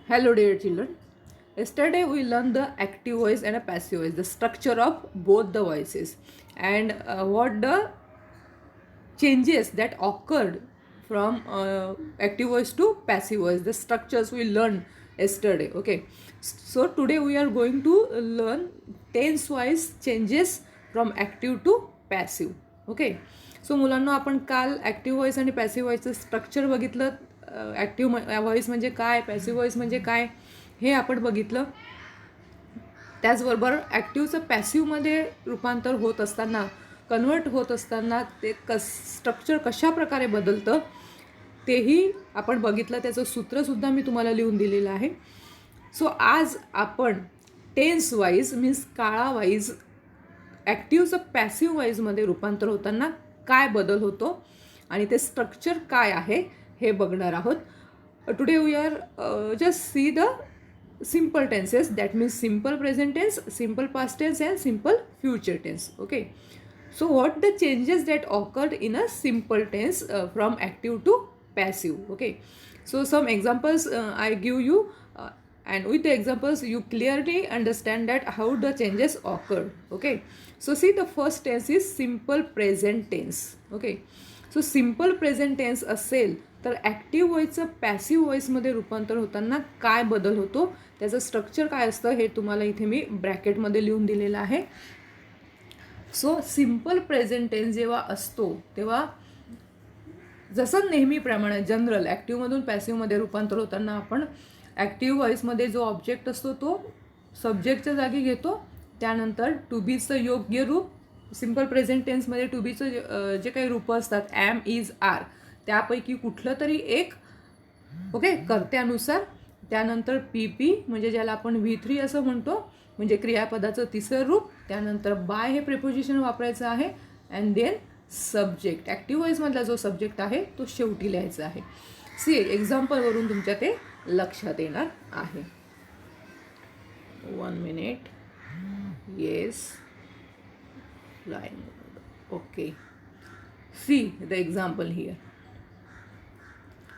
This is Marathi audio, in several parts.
Hello, dear children. Yesterday we learned the active voice and a passive voice, the structure of both the voices, and what the changes that occurred from active voice to passive voice, the structures we learned yesterday. Okay, so today we are going to learn tense wise changes from active to passive. Okay, so मुलांना आपण काल ॲक्टिव्ह व्हॉईस आणि पॅसिव्ह व्हॉईसचं स्ट्रक्चर बघितलं. ॲक्टिव्ह व्हॉईस म्हणजे काय, पॅसिव्ह व्हॉईस म्हणजे काय हे आपण बघितलं. त्याचबरोबर ॲक्टिव्हचं पॅसिव्हमध्ये रूपांतर होत असताना, कन्वर्ट होत असताना ते स्ट्रक्चर कशा प्रकारे बदलतं तेही आपण बघितलं. त्याचं सूत्रसुद्धा मी तुम्हाला लिहून दिलेलं आहे. सो आज आपण टेन्स वाईज मीन्स काळावाईज ॲक्टिव्हचं पॅसिव्ह व्हॉईसमध्ये रूपांतर होताना काय बदल होतो आणि ते स्ट्रक्चर काय आहे हे बघणार आहोत. Today we are just see the simple tenses, that means simple present tense, simple past tense and simple future tense. Okay, so what the changes that occurred in a simple tense from active to passive. Okay, so some examples I give you, and with the examples you clearly understand that how the changes occurred. Okay, so see the first tense is simple present tense. Okay, so simple present tense असेल तर ॲक्टिव्ह व्हॉईसचं पॅसिव्ह व्हॉईसमध्ये रूपांतर होताना काय बदल होतो, त्याचं स्ट्रक्चर काय असतं हे तुम्हाला इथे मी ब्रॅकेटमध्ये लिहून दिलेलं आहे. सो सिम्पल प्रेझेंट टेन्स जेव्हा असतो तेव्हा जसं नेहमीप्रमाणे जनरल ॲक्टिव्हमधून पॅसिव्हमध्ये रूपांतर होताना आपण ॲक्टिव्ह व्हॉईसमध्ये जो ऑब्जेक्ट असतो तो सब्जेक्टच्या जागी घेतो. त्यानंतर टू बीचं योग्य रूप, सिम्पल प्रेझेंट टेन्समध्ये टू बीचं जे काही रूपं असतात ॲम, इज, आर, त्यापैकी कुठलं तरी एक ओके कर्त्यानुसार. त्यानंतर पी पी म्हणजे ज्याला आपण V3 असं म्हणतो, म्हणजे क्रियापदाचं तिसरं रूप. त्यानंतर बाय हे प्रिपोजिशन वापरायचं आहे. अँड देन सब्जेक्ट, ॲक्टिव्ह व्हॉईसमधला जो सब्जेक्ट आहे तो शेवटी लिहायचा आहे. सी एक्झाम्पलवरून तुमच्या ते लक्षात येणार आहे. 1 minute. Yes, line. Okay, see the example here.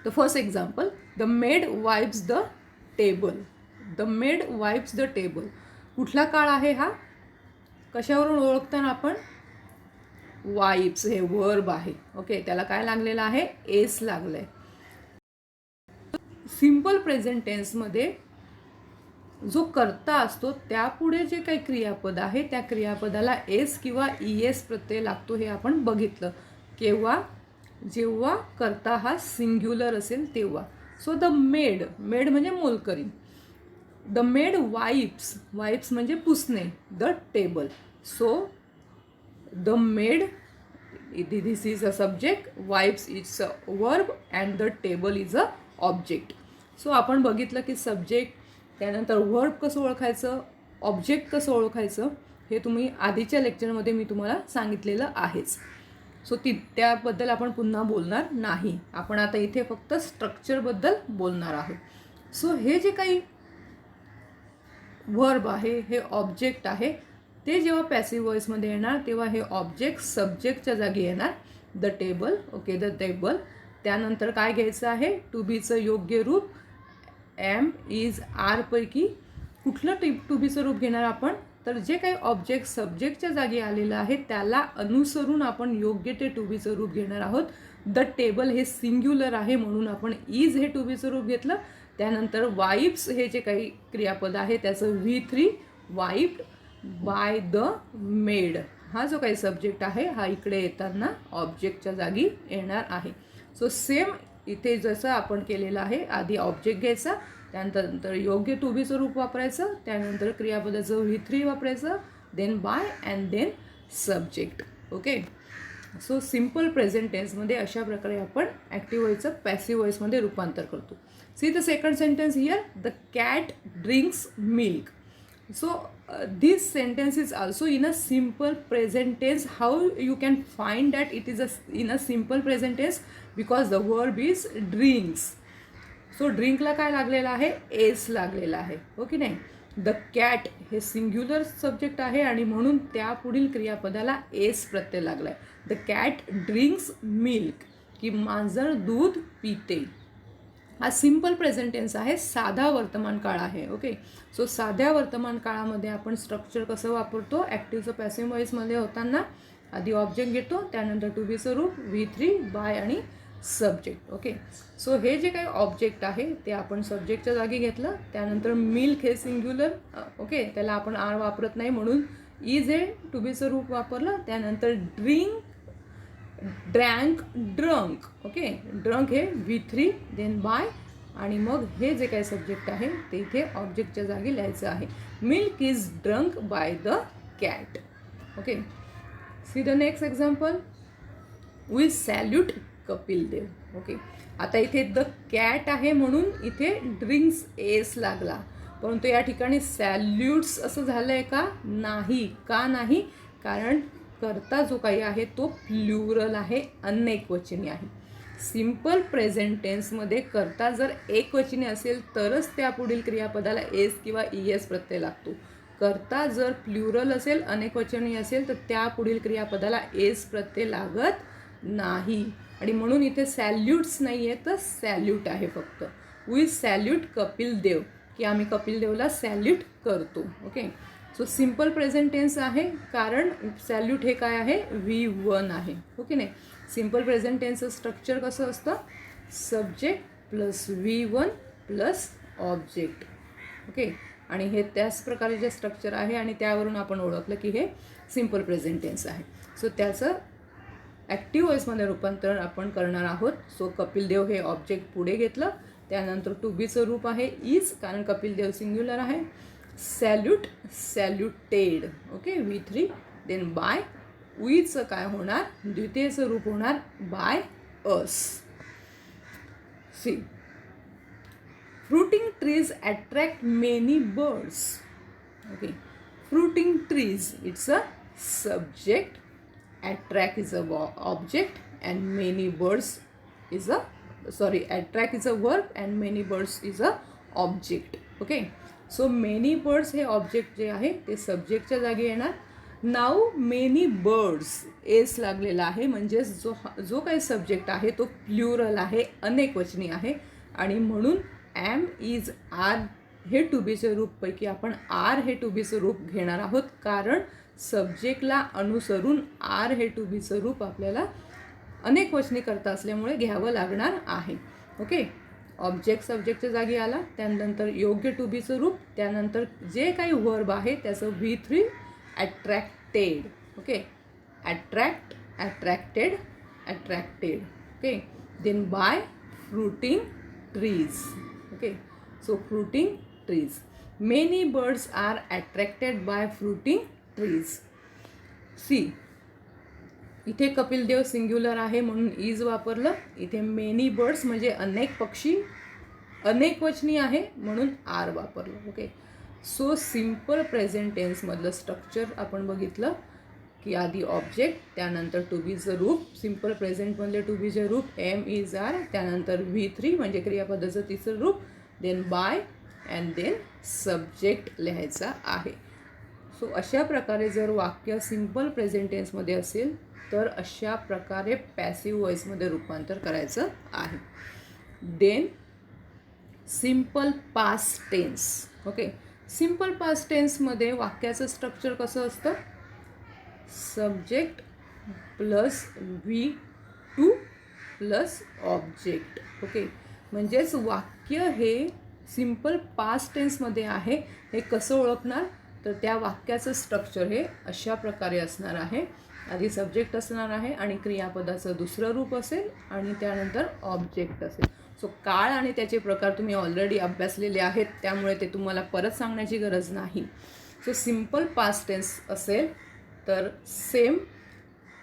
The first example, the maid wipes the table. The maid wipes the table. कुठला काळ आहे हा, कशावरून ओळखताना आपण वाइप्स हे वर्ब आहे. ओके, त्याला काय लागलेलं आहे, एस लागलंय. सिम्पल प्रेझेंट टेन्समध्ये जो कर्ता असतो त्यापुढे जे काही क्रियापद आहे त्या क्रियापदाला एस किंवा ES प्रत्यय लागतो हे आपण बघितलं. केव्हा, जेव्हा कर्ता हा सिंग्युलर असेल तेव्हा. सो द मेड, मेड म्हणजे मोलकरी. द मेड वाइप्स, वाइप्स म्हणजे पुसणे. The table, so the made, this is a subject, wipes is a verb and the table is a object. So आपण बघितलं की सब्जेक्ट, त्यानंतर वर्ब कसं ओळखायचं, ऑब्जेक्ट कसं ओळखायचं हे तुम्ही आधीच्या लेक्चरमध्ये मी तुम्हाला सांगितलेलं आहेच. सो त्याबद्दल आपण पुन्हा बोलणार नाही. आपण आता इथे फक्त स्ट्रक्चरबद्दल बोलणार आहोत. सो हे जे काही वर्ब आहे हे ऑब्जेक्ट आहे. ते जेव्हा पॅसिव्ह व्हॉईसमध्ये येणार तेव्हा हे ऑब्जेक्ट सब्जेक्टच्या जागी येणार. The table. Okay, the table. त्यानंतर काय घ्यायचं आहे, टू बीचं योग्य रूप. एम, इज, आर पैकी कुठलं टू बीचं रूप घेणार आपण, तर जे काही ऑब्जेक्ट सब्जेक्टच्या जागी आलेलं आहे त्याला अनुसरून आपण योग्य ते टू बीचं रूप घेणार आहोत. द टेबल हे सिंग्युलर आहे म्हणून आपण इज हे टू बीचं रूप घेतलं. त्यानंतर वाइप्स हे जे काही क्रियापद आहे त्याचं V3, wiped by the made. हा जो काही सब्जेक्ट आहे हा इकडे येताना ऑब्जेक्टच्या जागी येणार आहे. सो सेम इथे जसं आपण केलेलं आहे, आधी ऑब्जेक्ट घ्यायचा, त्यानंतर योग्य टू बीचं रूप वापरायचं, त्यानंतर क्रियापदाचं V3 वापरायचं, then by and then subject. Okay, so simple present टेन्समध्ये अशा प्रकारे आपण ॲक्टिव्ह व्हॉईसचं पॅसिव्ह व्हॉईसमध्ये रूपांतर करतो. See the second sentence here, the cat drinks milk. So this sentence is also in a simple present tense. How you can find that it is in a simple present tense? Because the verb is drinks. So drink ला काय लागलेला आहे, एस लागलेला आहे. ओके नाही, द कॅट हे सिंग्युलर सब्जेक्ट आहे आणि म्हणून त्या पुढील क्रियापदाला एस प्रत्यय लागलाय. द कॅट ड्रिंक्स मिल्क, की मांजर दूध पिते. हा सिम्पल प्रेझेंट टेन्स आहे, साधा वर्तमान काळ आहे. ओके, सो साध्या वर्तमान काळामध्ये आपण स्ट्रक्चर कसं वापरतो, ॲक्टिव्हचं पॅसिव्ह व्हॉइसमध्ये होताना आधी ऑब्जेक्ट घेतो, त्यानंतर टू बीचं रूप, V3 बाय आणि सब्जेक्ट. ओके, सो हे जे काही ऑब्जेक्ट आहे ते आपण सब्जेक्टच्या जागी घेतलं. त्यानंतर मिल्क हे सिंग्युलर, ओके, त्याला आपण आर वापरत नाही म्हणून इज हे टू बीचं रूप वापरलं. त्यानंतर ड्रँक, ड्रंक. ओके, ड्रंक हे V3 देन बाय, आणि मग हे जे काही सब्जेक्ट आहे ते इथे ऑब्जेक्टच्या जागी लिहायचं आहे. Milk is drunk by the cat. Okay, see the next example. We salute Kapil Dev. Okay, आता इथे द कॅट आहे म्हणून इथे ड्रिंक्स एस लागला, परंतु या ठिकाणी सॅल्यूट्स असं झालं आहे का? नाही. का नाही? कारण करता जो काही आहे तो प्लुरल आहे, अनेकवचनी आहे. सिम्पल प्रेझेंट टेन्समध्ये करता जर एकवचनी असेल तरच त्या पुढील क्रियापदाला एस किंवा ES प्रत्यय लागतो. करता जर प्लुरल असेल, अनेकवचनी असेल, तर त्या पुढील क्रियापदाला एस प्रत्यय लागत नाही. आणि म्हणून इथे सॅल्यूट्स नाही आहे तर सॅल्यूट आहे फक्त. वी सॅल्यूट कपिल देव, की आम्ही कपिल देवला सॅल्यूट करतो. Okay, so simple present tense आहे कारण सॅल्यूट हे काय आहे? V1 आहे. ओके नाही, सिम्पल प्रेझेंट टेन्सचं स्ट्रक्चर कसं असतं? Subject plus V1 plus object. Okay, आणि हे त्याच प्रकारे जे स्ट्रक्चर आहे आणि त्यावरून आपण ओळखलं की हे सिम्पल प्रेझेंट टेन्स आहे. सो त्याचं ॲक्टिव्ह व्हॉइसमध्ये रूपांतर आपण करणार आहोत. सो कपिल देव हे ऑब्जेक्ट पुढे घेतलं, त्यानंतर टू बीचं रूप आहे इज, कारण कपिल देव सिंग्युलर आहे. Salute, saluted. Okay, V3 then by. वीचं काय होणार? द्वितीयचं रूप होणार बाय अस. See, fruiting trees attract many birds. Okay, fruiting trees it's a subject, attract is a object, and many birds is a attract is a verb and many birds is a object. Okay, so many birds हे ऑब्जेक्ट जे आहे ते सब्जेक्टच्या जागी येणार. नाव मेनी बर्ड्स एस लागलेला आहे, म्हणजे जो काही सब्जेक्ट आहे तो प्लुरल आहे, अनेकवचनी आहे, आणि म्हणून एम इज आर हे टू बीचे रूपपैकी आपण आर हे टू बीचं रूप घेणार आहोत, कारण सब्जेक्टला अनुसरून आर हे टू बीचं रूप आपल्याला अनेकवचनी करता असल्यामुळे घ्यावं लागणार आहे. ओके, ऑब्जेक्ट सब्जेक्टच्या जागी आला, त्यानंतर योग्य टू बीचं रूप, त्यानंतर जे काही वर्ब आहे त्याचं V3 attracted. Okay, attract, attracted, attracted. Okay, then by fruiting trees. Okay, so fruiting trees. Many birds are attracted by fruiting trees. See, इथे कपिल देव सिंग्युलर आहे म्हणून इज वापरलं. इथे मेनी बर्ड्स म्हणजे अनेक पक्षी, अनेकवचनी आहे म्हणून आर वापरलं. ओके, सो सिम्पल प्रेझेंट टेन्समधलं स्ट्रक्चर आपण बघितलं की आधी ऑब्जेक्ट, त्यानंतर टू बीचं रूप, सिम्पल प्रेझेंटमधले टू बीचे रूप एम इज आर, त्यानंतर V3 म्हणजे क्रियापदाचं तिसरं रूप, then by and then subject लिहायचा आहे. सो अशा प्रकारे जर वाक्य सिम्पल प्रेझेंट टेन्समध्ये असेल तर अशा प्रकारे पॅसिव्ह व्हॉइसमध्ये रूपांतर करायचं आहे. Then simple past tense. Okay, simple past टेन्समध्ये वाक्याचं स्ट्रक्चर कसं असतं? Subject plus V2 plus object. Okay, म्हणजेच वाक्य हे सिम्पल पास्ट टेन्समध्ये आहे. हे कसं ओळखणार? तर त्या वाक्याचं स्ट्रक्चर हे अशा प्रकारे असणार आहे. आधी सब्जेक्ट असणार आहे आणि क्रियापदाचं दुसरं रूप असेल आणि त्यानंतर ऑब्जेक्ट असेल. सो काळ आणि त्याचे प्रकार तुम्ही ऑलरेडी अभ्यासलेले आहेत, त्यामुळे ते तुम्हाला परत सांगण्याची गरज नाही. सो सिम्पल पास्ट टेन्स असेल तर सेम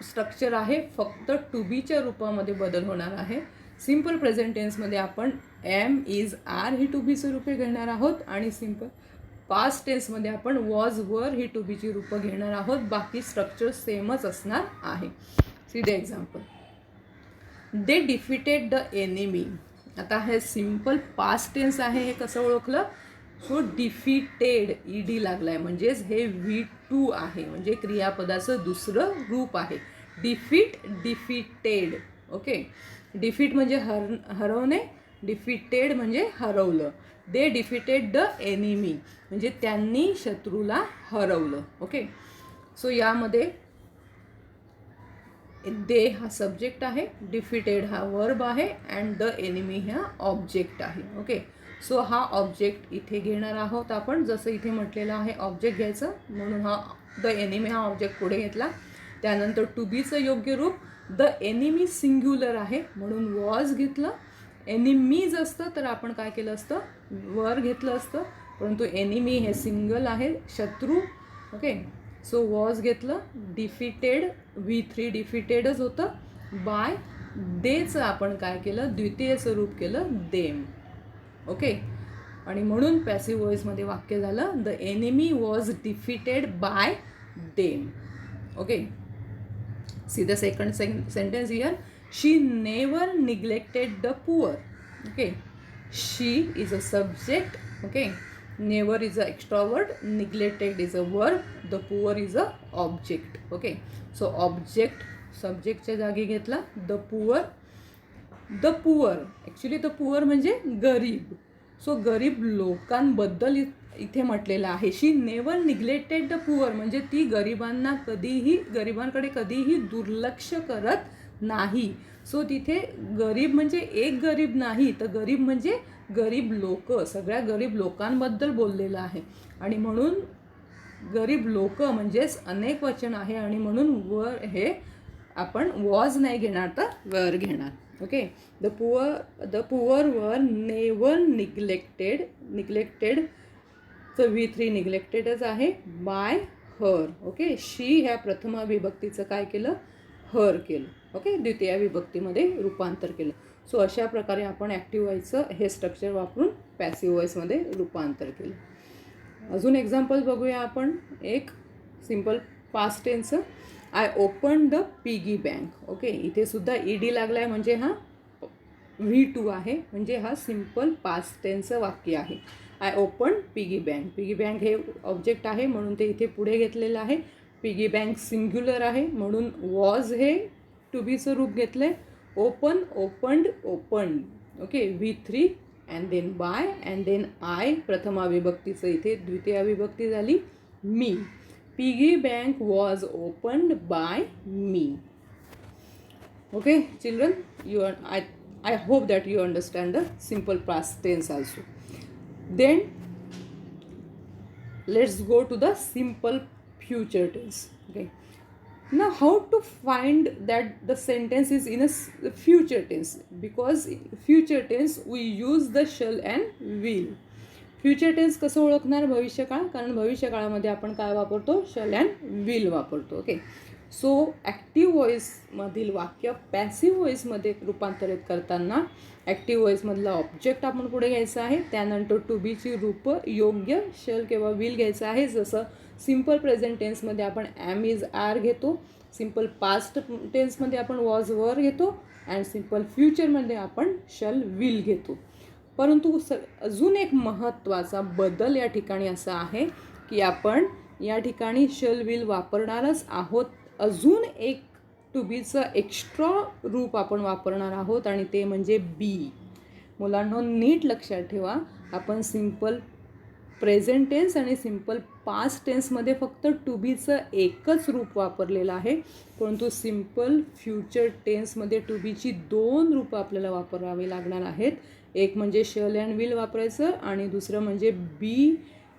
स्ट्रक्चर आहे, फक्त टू बीच्या रूपामध्ये बदल होणार आहे. सिम्पल प्रेझेंट टेन्समध्ये आपण एम इज आर ही टू बीचं रूपे घेणार आहोत आणि सिम्पल पास्ट टेन्समध्ये आपण वॉज वर ही टू बीची रूपं घेणार आहोत. बाकी स्ट्रक्चर सेमच असणार आहे. See the example. They defeated the enemy. आता हे सिम्पल पास्ट टेन्स आहे, हे कसं ओळखलं? सो डिफिटेड ED लागला आहे, म्हणजेच हे V2 आहे, म्हणजे क्रियापदाचं दुसरं रूप आहे. Defeat, defeated. ओके, डिफीट म्हणजे हरवणे, डिफिटेड म्हणजे हरवलं. दे डिफिटेड द एनिमी म्हणजे त्यांनी शत्रूला हरवलं. ओके, सो यामध्ये दे हा सब्जेक्ट आहे, डिफिटेड हा वर्ब आहे अँड द एनिमी हा ऑब्जेक्ट आहे. ओके, सो हा ऑब्जेक्ट इथे घेणार आहोत आपण. जसं इथे म्हटलेलं आहे ऑब्जेक्ट घ्यायचं, म्हणून हा द एनिमी हा ऑब्जेक्ट पुढे घेतला. त्यानंतर टू बीचं योग्य रूप द एनिमी सिंग्युलर आहे म्हणून वॉज घेतलं. एनिमीज असतं तर आपण काय केलं असतं, वर घेतलं असतं, परंतु एनिमी हे सिंगल आहे, शत्रू. ओके, सो वॉज घेतलं. डिफिटेड V3 डिफिटेडच होतं. बाय देचं आपण काय केलं, द्वितीय स्वरूप केलं देम. ओके, आणि म्हणून पॅसिव्ह व्हॉइसमध्ये वाक्य झालं the enemy was defeated by them. Okay, see the second sentence here. She never neglected the poor. Okay, she is a subject. Okay, never is a extra word, neglected is a verb, the poor is a object. Okay, so object सब्जेक्टच्या जागी घेतला the poor. The poor actually the poor म्हणजे गरीब. सो गरीब लोकांबद्दल इथे म्हटलेलं आहे. शी नेवर निग्लेक्टेड द पुअर म्हणजे ती गरिबांकडे कधीही दुर्लक्ष करत नाही. सो तिथे गरीब म्हणजे एक गरीब नाही, तर गरीब म्हणजे गरीब लोक, सगळ्या गरीब लोकांबद्दल बोललेलं आहे. आणि म्हणून गरीब लोक म्हणजेच अनेक वचन आहे आणि म्हणून वर हे आपण वॉज नाही घेणार तर वर घेणार. Okay, the poor were never neglected तर V3 निग्लेक्टेडच आहे बाय हर. ओके, शी ह्या प्रथमा विभक्तीचं काय केलं, हर केलं. ओके, द्वितीय विभक्तीमध्ये रूपांतर केलं. सो अशा प्रकारे आपण ॲक्टिव्ह व्हॉइसचं हे स्ट्रक्चर वापरून पॅसिव्ह व्हॉइसमध्ये रूपांतर केलं. अजून एक्झाम्पल बघूया आपण. एक सिम्पल पास्ट टेन्सचं. I open the piggy bank. Okay, इथे सुद्धा ED लागला आहे म्हणजे हा V2 आहे, म्हणजे हा सिम्पल पास्ट टेन्सचं वाक्य आहे. I open piggy bank. Piggy bank हे ऑब्जेक्ट आहे म्हणून ते इथे पुढे घेतलेलं आहे. पिगी बँक सिंग्युलर आहे म्हणून वॉज हे टू बीचं रूप घेतलं आहे. Open, opened, opened. Okay, V3 and then by and then I प्रथमा विभक्तीचं इथे द्वितीय विभक्ती झाली मी. Piggy bank was opened by me. Okay children, I hope that you understand the simple past tense also. Then let's go to the simple future tense. Okay, now how to find that the sentence is in a future tense? Because future tense we use the shall and will. Future tense कसं ओळखणार, भविष्यकाळ, कारण भविष्यकाळामध्ये आपण काय वापरतो, शल अँड विल वापरतो. ओके, सो ॲक्टिव्ह व्हॉइसमधील वाक्य पॅसिव्ह व्हॉइसमध्ये रूपांतरित करताना ॲक्टिव्ह व्हॉइसमधला ऑब्जेक्ट आपण पुढे घ्यायचा आहे. त्यानंतर टू बीची रूपं योग्य शल किंवा विल घ्यायचं आहे. जसं सिम्पल प्रेझेंट टेन्समध्ये आपण ॲम इज आर घेतो, सिम्पल पास्ट टेन्समध्ये आपण वॉज वर घेतो अँड सिम्पल फ्युचरमध्ये आपण शल विल घेतो. परंतु अजून एक महत्त्वाचा बदल या ठिकाणी असा आहे की आपण या ठिकाणी शल विल वापरणारच आहोत. अजून एक टू बीचं एक्स्ट्रा रूप आपण वापरणार आहोत आणि ते म्हणजे बी. मुलांनो नीट लक्षात ठेवा, आपण सिम्पल प्रेझेंट टेन्स आणि सिम्पल पास्ट टेन्समध्ये फक्त टू बीचं एकच रूप वापरलेलं आहे, परंतु सिम्पल फ्युचर टेन्समध्ये टू बीची दोन रूपं आपल्याला वापरावी लागणार आहेत. एक म्हणजे शल अँड विल वापरायचं आणि दुसरं म्हणजे बी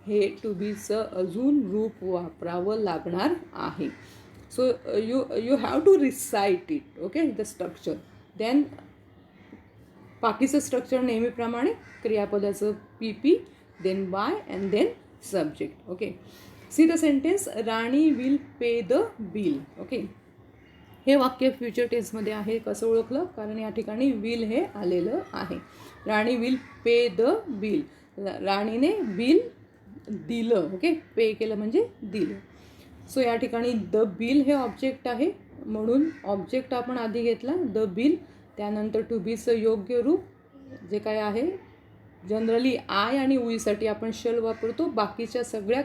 हे टू बीचं अजून रूप वापरावं लागणार आहे. So you have to recite it. Okay, the structure. Then बाकीचं स्ट्रक्चर नेहमीप्रमाणे क्रियापदाचं PP, then by and then subject. Okay, see the sentence. Rani will pay the bill. Okay, हे वाक्य फ्युचर टेन्समध्ये आहे. कसं ओळखलं, कारण या ठिकाणी विल हे आलेलं आहे. राणी विल पे द बिल. राणीने बिल दिलं. ओके, पे केलं म्हणजे दिलं. सो या ठिकाणी द बिल हे ऑब्जेक्ट आहे म्हणून ऑब्जेक्ट आपण आधी घेतला द बिल. त्यानंतर टू बीचं योग्य रूप जे काय आहे, जनरली आय आणि उईसाठी आपण शल वापरतो, बाकीच्या सगळ्या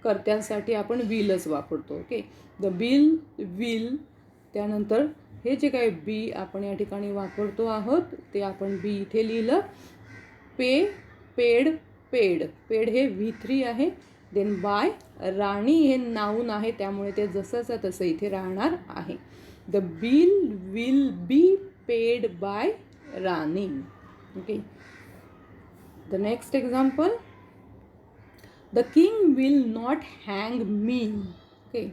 कर्त्यांसाठी आपण विलच वापरतो. ओके, द बिल, विल, त्यानंतर हे जे काही बी आपण या ठिकाणी वापरतो आहोत ते आपण बी इथे लिहिलं. पे, पेड, पेड. पेड हे V3 आहे. देन बाय, राणी हे नाऊन आहे त्यामुळे ते जसंच तसं इथे राहणार आहे. The bill will be paid by Rani. Okay. The next example, the king will not hang me. Okay.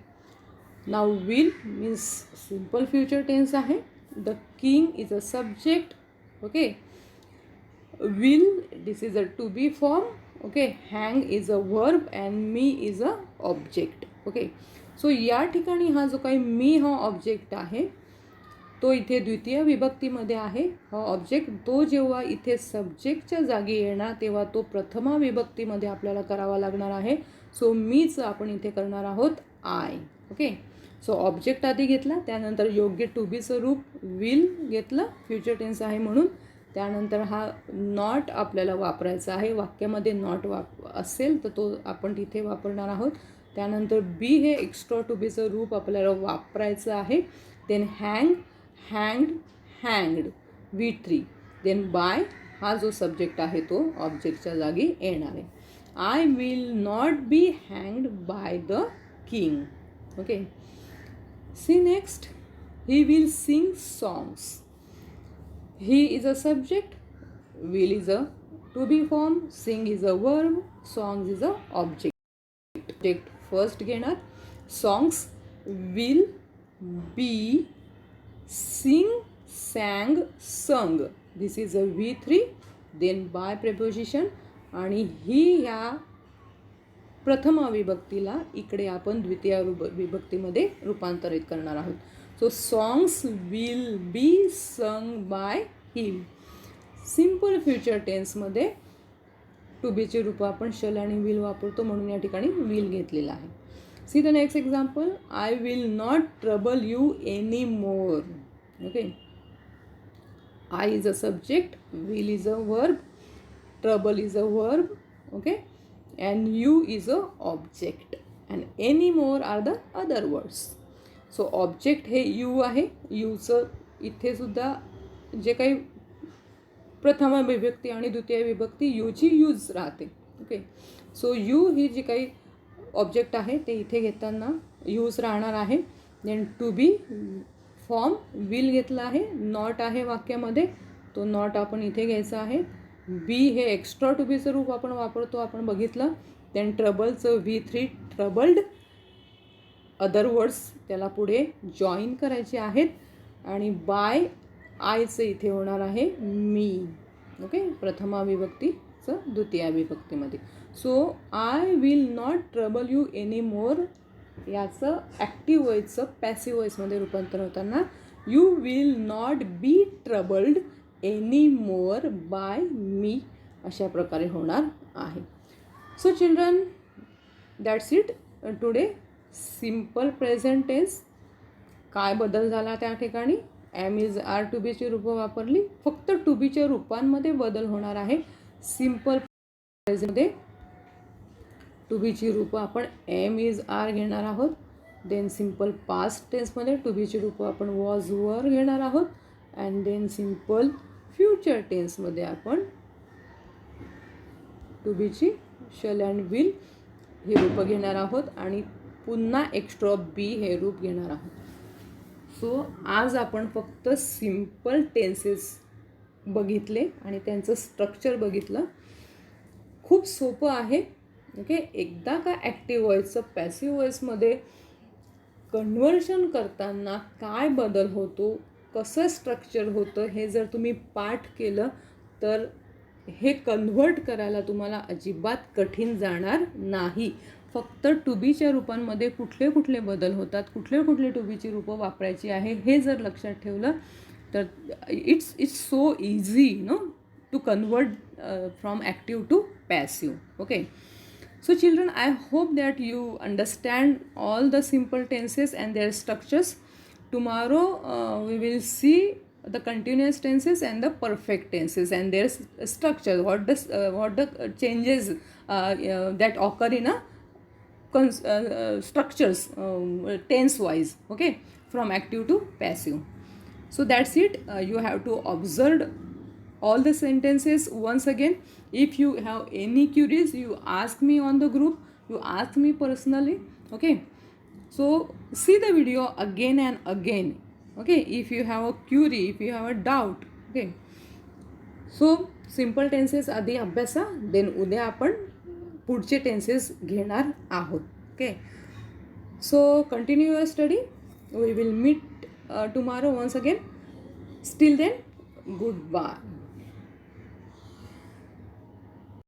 Now will means simple future tense आहे. The king is a subject. Okay. Will, this is a to be form. Okay. Hang is a verb and me is a object. Okay. So या ठिकाणी हा जो काही मी हा ऑब्जेक्ट आहे तो इथे द्वितीय विभक्तीमध्ये आहे. हा ऑब्जेक्ट तो जेव्हा इथे सब्जेक्टच्या जागी येणार तेव्हा तो प्रथमा विभक्तीमध्ये आपल्याला करावा लागणार आहे. सो मीच आपण इथे करणार आहोत आय. ओके. सो ऑब्जेक्ट आधी घेतला, त्यानंतर योग्य टू बीचं रूप विल घेतलं, फ्युचर टेन्स आहे म्हणून. त्यानंतर हा नॉट आपल्याला वापरायचा आहे. वाक्यामध्ये नॉट असेल तर तो आपण तिथे वापरणार आहोत. त्यानंतर बी हे एक्स्ट्रा टू बीचं रूप आपल्याला वापरायचं आहे. Then hang, हँग्ड, हँग्ड, V3. Then bye, हा जो सब्जेक्ट आहे तो ऑब्जेक्टच्या जागी येणार आहे. I will not B हँग्ड by the king. Okay. C next, he will sing songs. He is a subject, will is a to be form, Singh is a verb, songs is a object. Object first घेणार. Songs, will, B, Singh, sang, sung. This is a V3. Then by preposition आणि ही ह्या प्रथम विभक्तीला इकडे आपण द्वितीय विभक्तीमध्ये रूपांतरित करणार आहोत. So songs will be sung by him. Simple future टेन्समध्ये टू बीची रूपं आपण शल आणि विल वापरतो म्हणून या ठिकाणी विल घेतलेला आहे. C the next example, I will not trouble you any more. Okay. I is a subject, will is a verb, trouble is a verb, okay, and you is a object, and any more are the other words. So object हे you आहे. यूचं इथे सुद्धा जे काही प्रथम विभक्ती आणि द्वितीय विभक्ती यूची यूज राहते. ओके. सो यू ही जी काही ऑब्जेक्ट आहे ते इथे घेताना यूज राहणार आहे. Then to be form will घेतला आहे. नॉट आहे वाक्यामध्ये, तो नॉट आपण इथे घ्यायचा आहे. बी हे एक्स्ट्रा टू बीचं रूप आपण वापरतो, आपण बघितलं. देन ट्रबलचं V3, ट्रबल्ड. अदर वर्ड्स त्याला पुढे जॉईन करायचे आहेत. आणि बाय आयचं इथे होणार आहे मी. ओके. प्रथमा विभक्तीचं द्वितीय विभक्तीमध्ये. So I will not trouble you any more याचं ॲक्टिव्ह वॉईसचं पॅसिव्ह वॉईसमध्ये रूपांतर होताना you will not be troubled any more by me अशा प्रकारे होणार आहे. So children, that's it today. Simple present tense काय बदल झाला त्या ठिकाणी, एम इज आर टू बीची रूपं वापरली. फक्त टू बीच्या रूपांमध्ये बदल होणार आहे. सिम्पल प्रेझेंटमध्ये टू बीची रूपं आपण एम इज आर घेणार आहोत. देन सिम्पल पास्ट टेन्समध्ये टू बीची रूपं आपण वॉज वर घेणार आहोत. अँड देन सिम्पल फ्युचर टेन्समध्ये आपण टू बीची शल अँड विल हे रूपं घेणार आहोत आणि पुन्हा एक्स्ट्रा बी हे रूप घेणार आहोत. सो आज आपण फक्त सिम्पल टेन्सेस बघितले आणि त्यांचं स्ट्रक्चर बघितलं. खूप सोपं आहे. ओके. एकदा का ॲक्टिव्ह वॉईसचं पॅसिव्ह वॉईसमध्ये कन्व्हर्शन करताना काय बदल होतो, कसं स्ट्रक्चर होतं हे जर तुम्ही पाठ केलं तर हे कन्व्हर्ट करायला तुम्हाला अजिबात कठीण जाणार नाही. फक्त टू बीच्या रूपांमध्ये कुठले कुठले बदल होतात, कुठले कुठले टू बीची रूपं वापरायची आहे हे जर लक्षात ठेवलं तर it's so easy to convert from active to passive. Okay. So children, I hope that you understand all the simple tenses and their structures. Tomorrow we will see the continuous tenses and the perfect tenses and their structure. What the changes that occur in a structures tense wise. Okay, from active to passive. So that's it. You have to observe all the sentences once again. If you have any queries, you ask me on the group, you ask me personally. Okay, so see the video again and again. Okay, if you have a query, if you have a doubt. Okay, so simple tenses आधी अभ्यासा, देन उद्या आपण पुढचे टेन्सेस घेणार आहोत. Okay, so continue your study. We will meet tomorrow once again. Still then, good bye.